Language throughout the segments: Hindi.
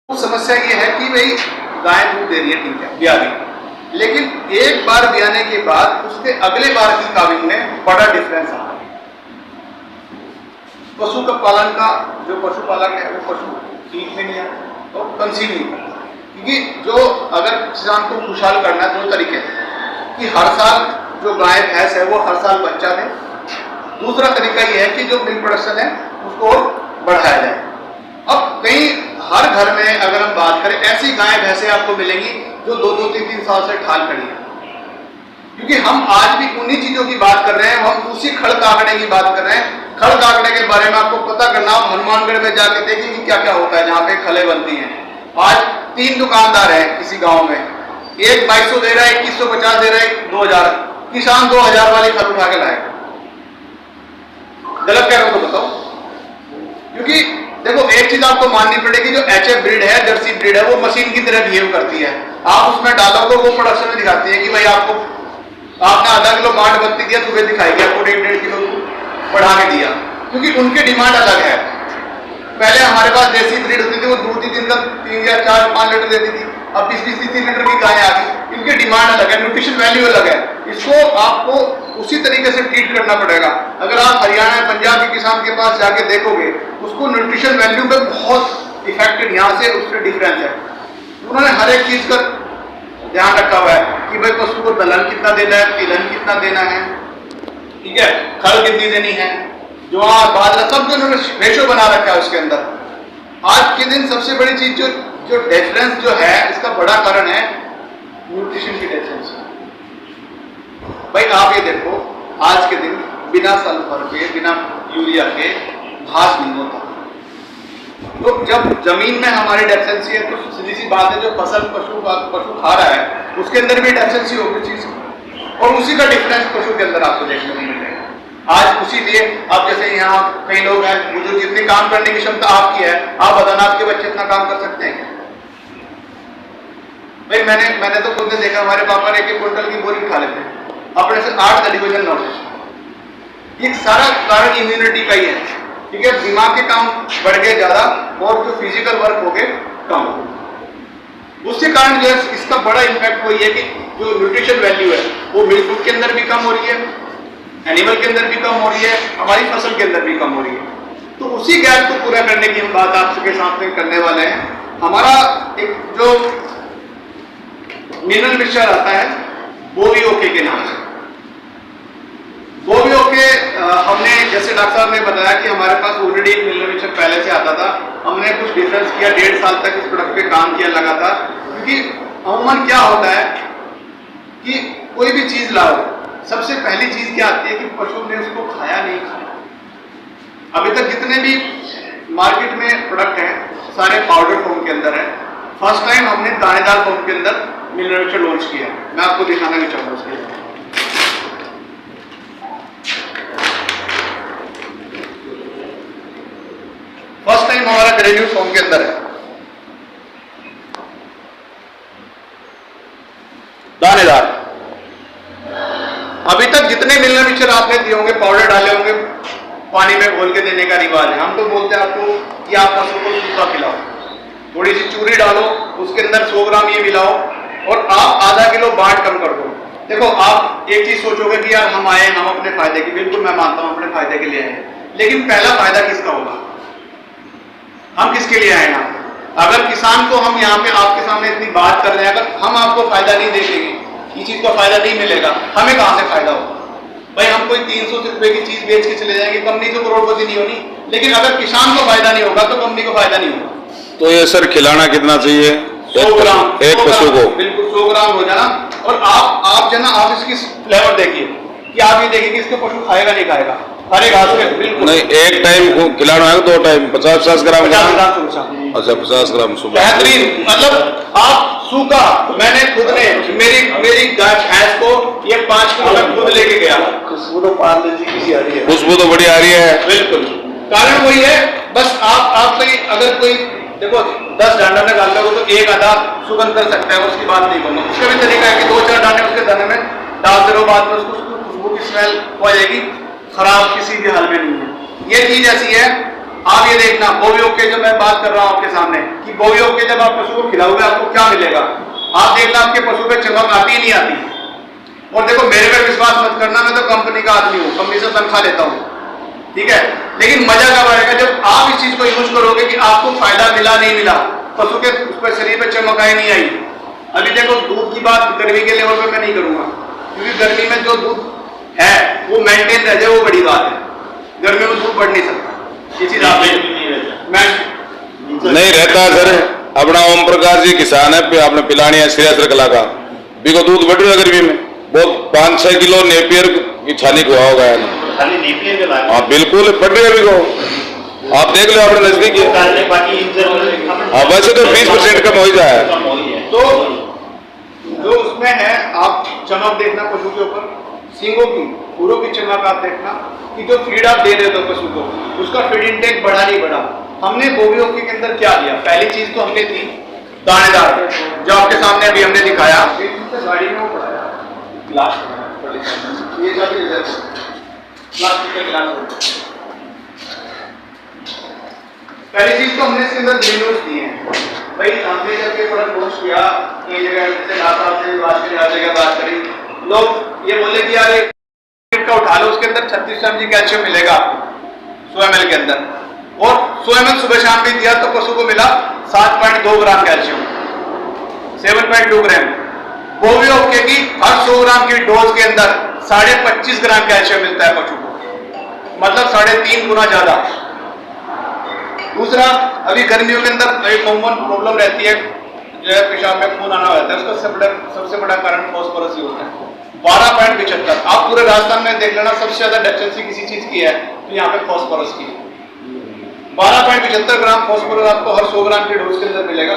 समस्या ये है कि भाई गाय दूध दे रही है, ठीक है, ब्याह रही, लेकिन एक बार ब्याने के बाद उसके अगले बार की काविंग में बड़ा डिफरेंस आ रहा है। पशु का पालन का जो पशुपालक है वो पशु ठीक में नहीं आता और कंसीव नहीं करता, क्योंकि जो अगर किसान को खुशहाल करना है दो तरीके हैं कि हर साल जो गाय भैंस है वो हर साल बच्चा दे। दूसरा तरीका ये है कि जो मिल्क प्रोडक्शन है उसको बढ़ाया जाए। अब कहीं हर घर में अगर हम बात करें ऐसी गाय भैंसें आपको मिलेंगी जो 2-3 साल से ठाल खड़ी है, क्योंकि हम आज भी उन्हीं चीजों की बात कर रहे हैं, हम उसी खड़ काकड़े की बात कर रहे हैं। खड़ काकड़े के बारे में आपको पता करना, आप हनुमानगढ़ में जाके देखिए कि क्या क्या होता है जहाँ पे खले बनती हैं। आज 3 दुकानदार हैं किसी गांव में, एक 2200 दे रहा है, 2150 दे रहा है, 2000, किसान 2000 वाली खल उठा के लाएगा। गलत कह रहा हूं तो बताओ, क्योंकि देखो एक चीज आपको माननी पड़ेगी, जो HF ब्रीड है, जर्सी ब्रीड है, वो मशीन की तरह बिहेव करती है। आप उसमें डालोगे वो प्रोडक्शन में दिखाती है कि भाई आपने आधा किलो बांट बत्ती दिया, सुबह दिखाएगी आपको 1.5 किलो बढ़ा के दिया, क्योंकि उनके डिमांड अलग है। पहले हमारे पास देसी ब्रीड होती थी, वो दूध ही दिन का 3 या 4-5 लीटर देती थी, अब 20-30 लीटर की गाय आ गई। इनकी डिमांड अलग है, न्यूट्रिशन वैल्यू अलग है, इसको आपको उसी तरीके से ट्रीट करना पड़ेगा। अगर आप हरियाणा पंजाब के किसान के पास जाके देखोगे, उसको न्यूट्रिशन वैल्यू में बहुत इफेक्टेड यहाँ से उससे डिफरेंस है। उन्होंने हर एक चीज का ध्यान रखा हुआ है कि भाई पशु को दलहन कितना देना है, तिलहन कितना देना है, ठीक है, खल कितनी देनी है, ज्वार बाजरा, सब उन्होंने रेशो बना रखा है उसके अंदर। आज के दिन सबसे बड़ी चीज जो डिफरेंस जो है, इसका बड़ा कारण है न्यूट्रिशन की डिफरेंस। भाई आप ये देखो, आज के दिन बिना सल्फर के, बिना यूरिया के घास नहीं होता। तो जब जमीन में हमारी डेफिशिएंसी है तो सीधी सी बात है, जो फसल पशु खा रहा है उसके अंदर भी डेफिशिएंसी होगी चीज, और उसी का डिफरेंस पशु के अंदर आपको देखने को मिलेगा। आज उसी लिए आप जैसे यहाँ कई लोग हैं बुजुर्ग, जितनी काम करने की क्षमता आपकी है, आप बताना आपके बच्चे इतना काम कर सकते हैं क्या? भाई मैंने तो खुद ने देखा, हमारे पापा 1-1 क्विंटल की बोरी उठा लेते हैं अपने से 8 डिवीजन नॉलेज। ये सारा कारण इम्यूनिटी का ही है, ठीक है। दिमाग के काम बढ़ गए ज्यादा और जो फिजिकल वर्क हो गए कम। उसके कारण जो है इसका बड़ा इंपैक्ट वही है कि जो न्यूट्रिशन वैल्यू है वो मिल्क फूड के अंदर भी कम हो रही है, एनिमल के अंदर भी कम हो रही है, हमारी फसल के अंदर भी कम हो रही है। तो उसी गैप को पूरा करने की हम बात आपके सामने करने वाले हैं। हमारा एक जो मिनरल मिक्सचर आता है बोवी ओके के नाम से। बोवी ओके हमने, जैसे डॉक्टर साहब ने बताया कि हमारे पास ऑलरेडी एक मिनरल मिक्सचर पहले से आता था, हमने कुछ डिफरेंस किया, 1.5 साल तक इस प्रोडक्ट पे काम किया लगातार। क्योंकि अमूमन क्या होता है कि कोई भी चीज लाओ, सबसे पहली चीज क्या आती है कि पशु ने उसको खाया नहीं खाया। अभी तक जितने भी मार्केट में प्रोडक्ट हैं सारे पाउडर फॉर्म के अंदर है। फर्स्ट टाइम हमने दानेदार फॉर्म के अंदर मिनरल मिक्सचर लॉन्च किया, मैं आपको दिखाना भी चाहूंगा उसके। फर्स्ट टाइम हमारा ग्रेन्यूल फॉर्म के अंदर है, दानेदार। अभी तक जितने मिनरल मिक्सचर आपने दिए होंगे, पाउडर डाले होंगे, पानी में घोल के देने का रिवाज है। हम तो बोलते हैं आपको कि आप पशु को सूखा खिलाओ, थोड़ी सी चूरी डालो, उसके अंदर 100 ग्राम ये मिलाओ और आप आधा किलो बाट कम कर दो। देखो आप एक चीज सोचोगे कि यार हम आए, हम अपने फायदे के, बिल्कुल मैं मानता हूं अपने फायदे के लिए आए, लेकिन पहला फायदा किसका होगा? हम किसके लिए आए यहाँ? अगर किसान को हम यहाँ पे आपके सामने इतनी बात कर रहे हैं, अगर हम आपको फायदा नहीं देंगे, ये चीज का फायदा नहीं मिलेगा, हमें कहां से फायदा होगा? भाई हम कोई 300 रुपए की चीज बेच के चले जाएंगे, कंपनी तो करोड़पति नहीं होनी, लेकिन अगर किसान को फायदा नहीं होगा तो कंपनी को फायदा नहीं होगा। तो ये सर खिलाना कितना चाहिए? 100 ग्राम एक पशु को? बिल्कुल 100 ग्राम हो जाना। और आप जो ना, आप इसकी फ्लेवर देखिए कि आप ये देखिए कि इसको पशु खाएगा नहीं खाएगा, हरे घास पे बिल्कुल नहीं। एक टाइम खिलाना है, 2 टाइम 50-50 ग्राम? 50 ग्राम। अच्छा 50 ग्राम सुबह। बेहतरीन, मतलब आप सूखा, मैंने खुद ने मेरी गाय भैंस को ये 5 किलो मैं खुद लेके गया। खुशबू तो पार्ले जी की आ रही है, खुशबू तो बड़ी आ रही है। बिल्कुल, कारण वही है। बस आप अगर कोई देखो 10 डांडा में डाल लोगे तो एक आधा सुगंध कर सकता है, उसकी बात नहीं करूंगा। उसका भी तरीका है कि 2-4 दाने उसके दाने में डालते रहो, बाद में उसको खुशबू की स्मेल हो जाएगी, खराब किसी भी हाल में नहीं है। ये चीज ऐसी है आप ये देखना बोवियो के, जब मैं बात कर रहा हूं आपके सामने कि बोवियो के जब आप पशु को खिलाओगे आपको क्या मिलेगा, आप देखना आपके पशु पे चमक आती ही नहीं आती। और देखो मेरे पे विश्वास मत करना, मैं तो कंपनी का आदमी हूँ, कंपनी से तनख्वाह लेता हूँ, ठीक है, लेकिन मजा कब आएगा जब आप इस चीज को यूज करोगे कि आपको फायदा मिला नहीं मिला, पशु के उस पर शरीर पे चमक आई नहीं आई। अभी देखो दूध की बात गर्मी के लेवल पे मैं नहीं करूंगा, क्योंकि गर्मी में जो दूध है वो मेंटेन रह जाए वो बड़ी बात है, गर्मी में दूध बढ़ नहीं सकता, ये चीज आप नहीं रहता सर। अपना ओम प्रकाश जी किसान है, आपने पिलानी है श्रेया कला का, बिको दूध बढ़ रहा है गर्मी में, वो 5-6 किलो नेपियर की छाली खुआ होगा खाली नेपियर के बाद हाँ बिल्कुल बढ़ रही है बिको, आप देख लो अपने नजदीक हाँ, वैसे तो 20% कम हो ही जाए। तो जो उसमें है आप चमक देखना पशु के ऊपर, सींगों की पूरों की चमक आप देखना कि जो फीड आप दे रहे हो पशु को उसका फीड इंटेक बढ़ा नहीं बढ़ा। हमने बोवियो के अंदर क्या दिया, पहली चीज तो हमने दी दानेदार, जो आपके सामने अभी हमने दिखाया, गाड़ी में वो पढ़ाया ग्लास, ये प्लास्टिक के गिलास। पहली चीज तो हमने इसके अंदर ग्रेन्यूल्स दिए हैं। भाई हमने जब ये प्रोडक्ट लॉन्च किया कई जगह जैसे आप से बात करी, हर जगह बात करी, लोग ये बोले कि यार एक का उठा लो, उसके अंदर 36 mg कैल्शियम मिलेगा 100 ml के अंदर, और 100 ml सुबह शाम भी दिया तो पशु को मिला 7.2 ग्राम कैल्शियम, 7.2 ग्राम। बोवियो के की हर 100 ग्राम की डोज के अंदर 25.5 ग्राम कैल्शियम मिलता है पशु को, मतलब 3.5 गुना ज्यादा। दूसरा, अभी गर्मियों के अंदर एक कॉमन प्रॉब्लम रहती है जो है पेशाब में खून आना रहता है, उसका सबसे बड़ा कारण फास्फोरस ही होता है। 12.75, आप पूरे राजस्थान में देख लेना सबसे ज्यादा डेफिशिएंसी किसी चीज की है तो यहाँ पे फास्फोरस की। 12.75 ग्राम फास्फोरस आपको हर 100 ग्राम के डोज के अंदर मिलेगा।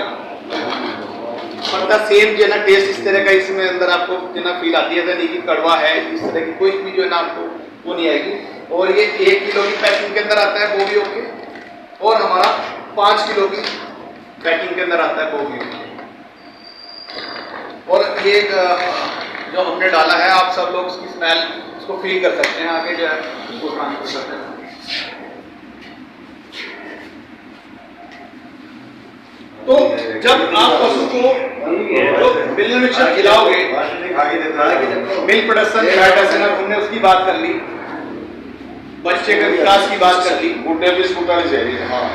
मतलब सेम जो है ना टेस्ट इस तरह का इसमें अंदर आपको जो ना फील आती है, नहीं कि कड़वा है इस तरह की कोई भी जो है ना आपको वो नहीं आएगी। और ये 1 किलो की पैकिंग के अंदर आता है बोवियो के, और हमारा 5 किलो की पैकिंग के अंदर आता है बोवियो। और ये जो हमने डाला है आप सब लोग उसकी स्मेल उसको फील कर सकते हैं, आगे जो है उसको ट्रांसफर करते हैं। तो जब आप पशु को मिल्क मिक्सचर खिलाओगे, मिल्क प्रोडक्शन हमने उसकी बात कर ली, बच्चे के विकास की बात कर ली, गुड्डे बिस्कुट वाली चाहिए हाँ।